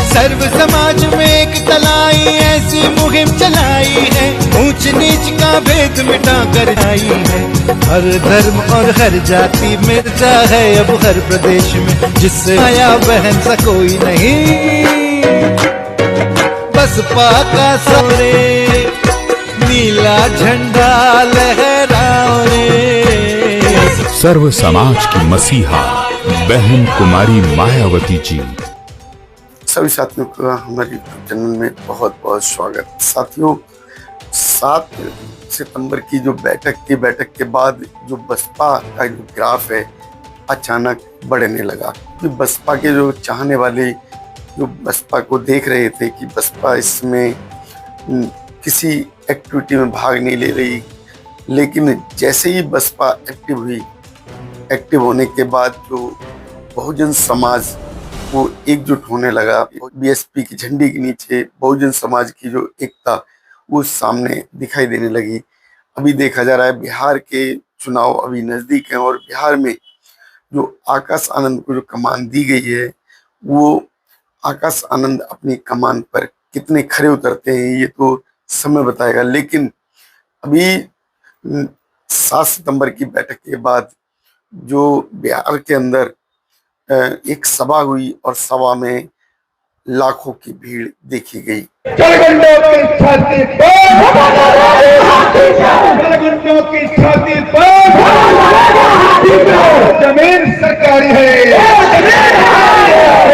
सर्व समाज में एक तलाई ऐसी मुहिम चलाई है, ऊंच नीच का भेद मिटा कर आई है। हर धर्म और हर जाति मिलता है अब हर प्रदेश में, जिससे आया बहन सा कोई नहीं। बसपा का सरे नीला झंडा लहराओ रे। सर्व समाज की मसीहा बहन कुमारी मायावती जी। सभी साथियों का हमारे चैनल में बहुत बहुत स्वागत। साथियों, 7 सितंबर की जो बैठक थी, बैठक के बाद जो बसपा का जो ग्राफ है अचानक बढ़ने लगा। कि बसपा के जो चाहने वाले जो बसपा को देख रहे थे कि बसपा इसमें किसी एक्टिविटी में भाग नहीं ले रही, लेकिन जैसे ही बसपा एक्टिव हुई, एक्टिव होने के बाद जो बहुजन समाज वो एकजुट होने लगा। बीएसपी की झंडी के नीचे बहुजन समाज की जो एकता वो सामने दिखाई देने लगी। अभी देखा जा रहा है बिहार के चुनाव अभी नज़दीक हैं और बिहार में जो आकाश आनंद को जो कमान दी गई है, वो आकाश आनंद अपनी कमान पर कितने खरे उतरते हैं ये तो समय बताएगा। लेकिन अभी 7 सितंबर की बैठक के बाद जो बिहार के अंदर एक सभा हुई और सभा में लाखों की भीड़ देखी गई। जमीन सरकारी है,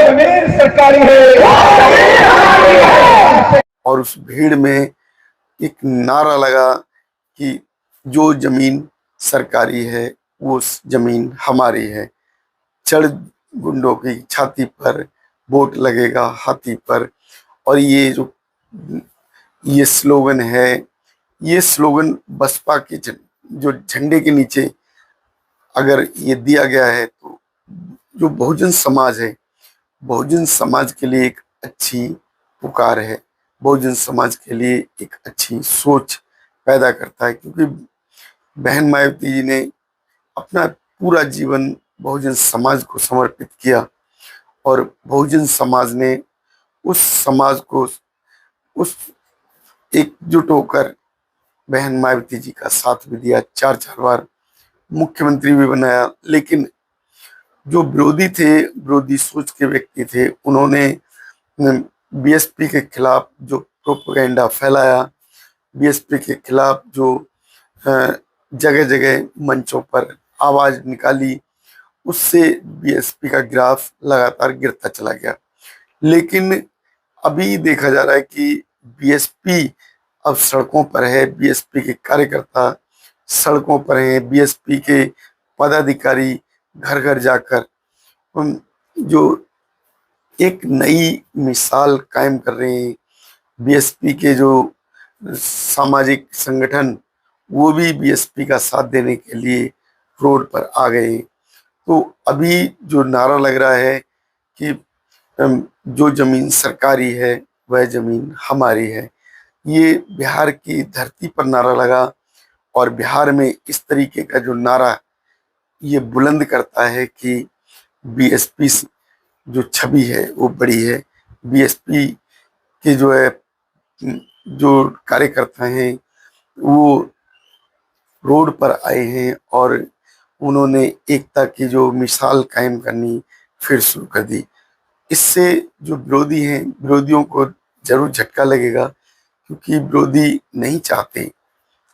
जमीन सरकारी है। और उस भीड़ में एक नारा लगा कि जो जमीन सरकारी है वो जमीन हमारी है। चढ़ गुंडों की छाती पर वोट लगेगा हाथी पर। और ये स्लोगन है, ये स्लोगन बसपा के जो झंडे के नीचे अगर ये दिया गया है तो जो बहुजन समाज है, बहुजन समाज के लिए एक अच्छी पुकार है, बहुजन समाज के लिए एक अच्छी सोच पैदा करता है। क्योंकि बहन मायावती जी ने अपना पूरा जीवन बहुजन समाज को समर्पित किया और बहुजन समाज ने उस समाज को उस एकजुट होकर बहन मायावती जी का साथ भी दिया, 4 बार मुख्यमंत्री भी बनाया। लेकिन जो विरोधी थे, विरोधी सोच के व्यक्ति थे, उन्होंने बीएसपी के खिलाफ जो प्रोपेगेंडा फैलाया, बीएसपी के खिलाफ जो जगह जगह मंचों पर आवाज निकाली, उससे बीएसपी का ग्राफ लगातार गिरता चला गया। लेकिन अभी देखा जा रहा है कि बीएसपी अब सड़कों पर है, बीएसपी के कार्यकर्ता सड़कों पर हैं, बीएसपी के पदाधिकारी घर घर जाकर जो एक नई मिसाल कायम कर रहे हैं। बीएसपी के जो सामाजिक संगठन वो भी बीएसपी का साथ देने के लिए रोड पर आ गए हैं। तो अभी जो नारा लग रहा है कि जो जमीन सरकारी है वह जमीन हमारी है, ये बिहार की धरती पर नारा लगा। और बिहार में इस तरीके का जो नारा ये बुलंद करता है कि बीएसपी जो छवि है वो बड़ी है। बीएसपी के जो है जो कार्यकर्ता हैं वो रोड पर आए हैं और उन्होंने एकता की जो मिसाल कायम करनी फिर शुरू कर दी। इससे जो विरोधी हैं, विरोधियों को जरूर झटका लगेगा, क्योंकि विरोधी नहीं चाहते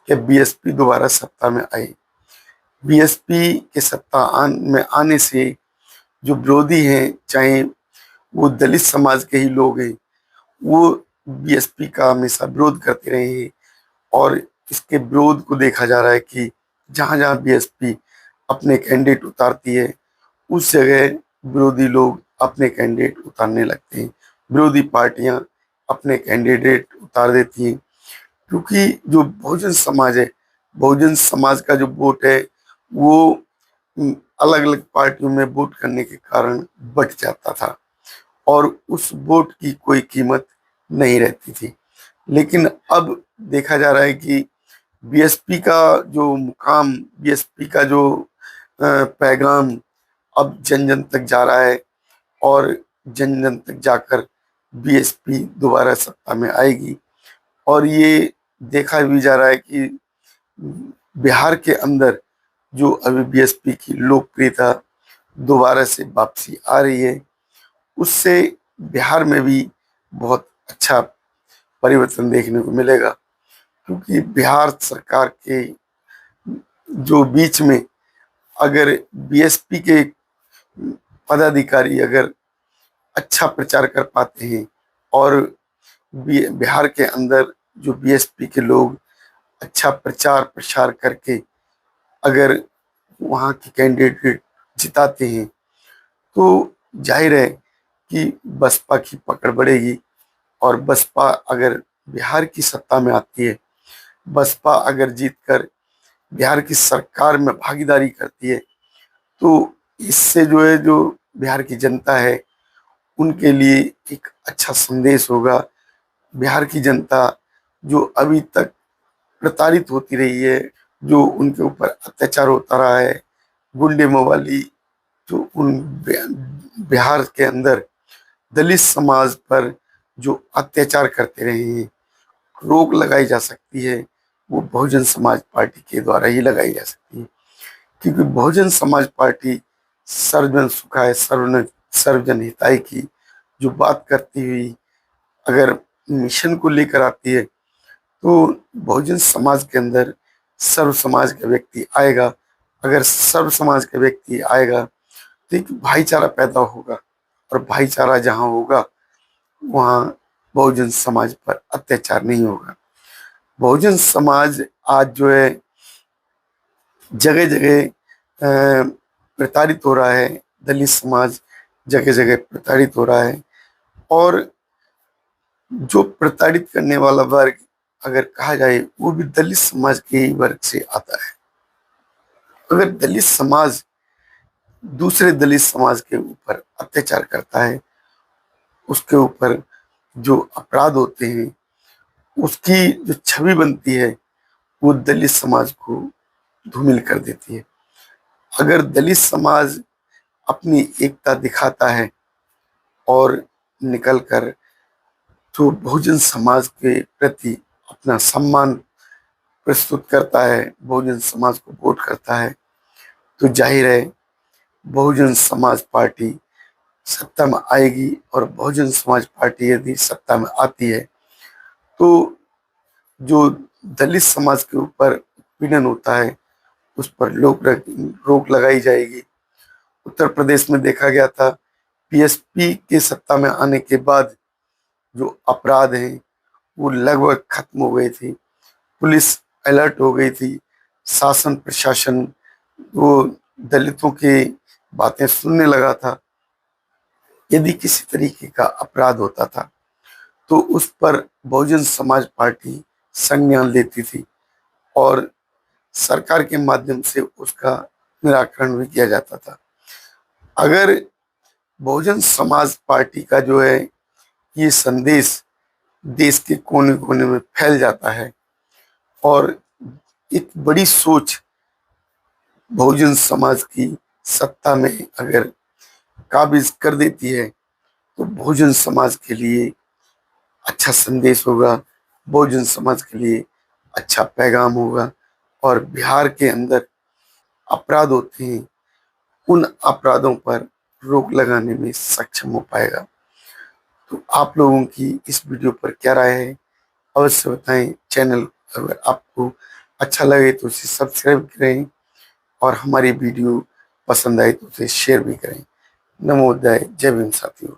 कि बीएसपी दोबारा सत्ता में आए। बीएसपी के सत्ता में आने से जो विरोधी हैं, चाहे वो दलित समाज के ही लोग हैं, वो बीएसपी का हमेशा विरोध करते रहे हैं। और इसके विरोध को देखा जा रहा है कि जहाँ जहाँ बीएसपी अपने कैंडिडेट उतारती है उस जगह विरोधी लोग अपने कैंडिडेट उतारने लगते हैं, विरोधी पार्टियां अपने कैंडिडेट उतार देती हैं। क्योंकि जो बहुजन समाज है, बहुजन समाज का जो वोट है वो अलग अलग पार्टियों में वोट करने के कारण बट जाता था और उस वोट की कोई कीमत नहीं रहती थी। लेकिन अब देखा जा रहा है कि बीएसपी का जो मुकाम, बीएसपी का जो पैगाम अब जन जन तक जा रहा है और जन जन तक जाकर बीएसपी दोबारा सत्ता में आएगी। और ये देखा भी जा रहा है कि बिहार के अंदर जो अभी बीएसपी की लोकप्रियता दोबारा से वापसी आ रही है, उससे बिहार में भी बहुत अच्छा परिवर्तन देखने को मिलेगा। क्योंकि बिहार सरकार के जो बीच में अगर बीएसपी के पदाधिकारी अगर अच्छा प्रचार कर पाते हैं और बिहार के अंदर जो बीएसपी के लोग अच्छा प्रचार प्रसार करके अगर वहाँ के कैंडिडेट जिताते हैं, तो जाहिर है कि बसपा की पकड़ बढ़ेगी। और बसपा अगर बिहार की सत्ता में आती है, बसपा अगर जीतकर बिहार की सरकार में भागीदारी करती है, तो इससे जो है जो बिहार की जनता है उनके लिए एक अच्छा संदेश होगा। बिहार की जनता जो अभी तक प्रताड़ित होती रही है, जो उनके ऊपर अत्याचार होता रहा है, गुंडे मवाली जो उन बिहार के अंदर दलित समाज पर जो अत्याचार करते रहे हैं, रोक लगाई जा सकती है वो बहुजन समाज पार्टी के द्वारा ही लगाई जा सकती है। क्योंकि बहुजन समाज पार्टी सर्वजन सुखाय सर्वजन हिताय की जो बात करती हुई अगर मिशन को लेकर आती है, तो बहुजन समाज के अंदर सर्व समाज का व्यक्ति आएगा। अगर सर्व समाज का व्यक्ति आएगा तो एक भाईचारा पैदा होगा, और भाईचारा जहाँ होगा वहाँ बहुजन समाज पर अत्याचार नहीं होगा। बहुजन समाज आज जो है जगह जगह प्रताड़ित हो रहा है, दलित समाज जगह जगह प्रताड़ित हो रहा है। और जो प्रताड़ित करने वाला वर्ग अगर कहा जाए वो भी दलित समाज के ही वर्ग से आता है। अगर दलित समाज दूसरे दलित समाज के ऊपर अत्याचार करता है, उसके ऊपर जो अपराध होते हैं, उसकी जो छवि बनती है वो दलित समाज को धूमिल कर देती है। अगर दलित समाज अपनी एकता दिखाता है और निकलकर जो बहुजन समाज के प्रति अपना सम्मान प्रस्तुत करता है, बहुजन समाज को वोट करता है, तो जाहिर है बहुजन समाज पार्टी सत्ता में आएगी। और बहुजन समाज पार्टी यदि सत्ता में आती है तो जो दलित समाज के ऊपर पीड़न होता है उस पर रोक लगाई जाएगी। उत्तर प्रदेश में देखा गया था, बीएसपी के सत्ता में आने के बाद जो अपराध हैं वो लगभग खत्म हो गई थी, पुलिस अलर्ट हो गई थी, शासन प्रशासन वो दलितों की बातें सुनने लगा था। यदि किसी तरीके का अपराध होता था तो उस पर बहुजन समाज पार्टी संज्ञान लेती थी और सरकार के माध्यम से उसका निराकरण भी किया जाता था। अगर बहुजन समाज पार्टी का जो है ये संदेश देश के कोने कोने में फैल जाता है और एक बड़ी सोच बहुजन समाज की सत्ता में अगर काबिज कर देती है, तो बहुजन समाज के लिए अच्छा संदेश होगा, बहुजन समाज के लिए अच्छा पैगाम होगा। और बिहार के अंदर अपराध होते हैं, उन अपराधों पर रोक लगाने में सक्षम हो पाएगा। तो आप लोगों की इस वीडियो पर क्या राय है अवश्य बताएं। चैनल अगर आपको अच्छा लगे तो उसे सब्सक्राइब करें और हमारी वीडियो पसंद आए तो उसे शेयर भी करें। नमोदय, जय भीम साथियों।